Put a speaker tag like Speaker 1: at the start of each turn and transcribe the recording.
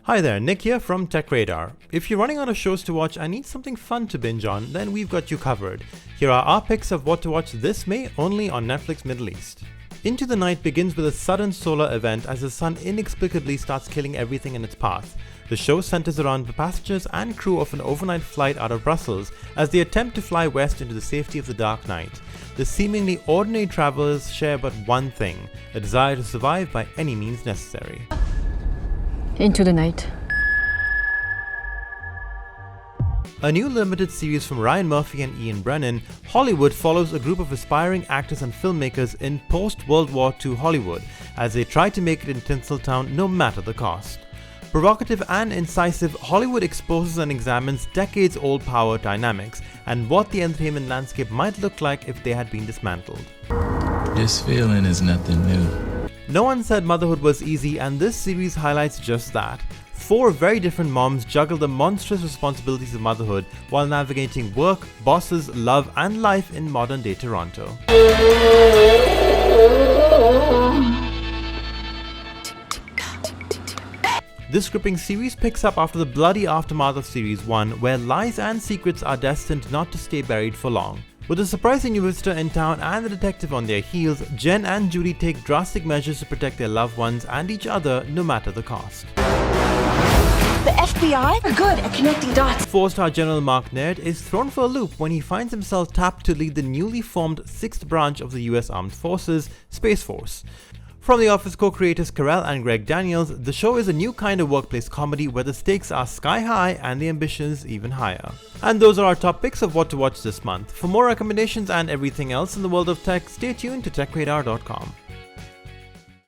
Speaker 1: Hi there, Nick here from Tech Radar. If you're running out of shows to watch and need something fun to binge on, then we've got you covered. Here are our picks of what to watch this May only on Netflix Middle East. Into the Night begins with a sudden solar event as the sun inexplicably starts killing everything in its path. The show centers around the passengers and crew of an overnight flight out of Brussels as they attempt to fly west into the safety of the dark night. The seemingly ordinary travelers share but one thing, a desire to survive by any means necessary.
Speaker 2: Into the Night.
Speaker 1: A new limited series from Ryan Murphy and Ian Brennan, Hollywood follows a group of aspiring actors and filmmakers in post-World War II Hollywood as they try to make it in Tinseltown no matter the cost. Provocative and incisive, Hollywood exposes and examines decades-old power dynamics and what the entertainment landscape might look like if they had been dismantled.
Speaker 3: This feeling is nothing new.
Speaker 1: No one said motherhood was easy, and this series highlights just that. 4 very different moms juggle the monstrous responsibilities of motherhood while navigating work, bosses, love, and life in modern-day Toronto. This gripping series picks up after the bloody aftermath of Series 1, where lies and secrets are destined not to stay buried for long. With a surprising new visitor in town and the detective on their heels, Jen and Judy take drastic measures to protect their loved ones and each other no matter the cost.
Speaker 4: The FBI are good at connecting dots.
Speaker 1: 4-star General Mark Naird is thrown for a loop when he finds himself tapped to lead the newly formed 6th branch of the US Armed Forces, Space Force. From The Office co-creators Carell and Greg Daniels, the show is a new kind of workplace comedy where the stakes are sky high and the ambitions even higher. And those are our top picks of what to watch this month. For more recommendations and everything else in the world of tech, stay tuned to techradar.com.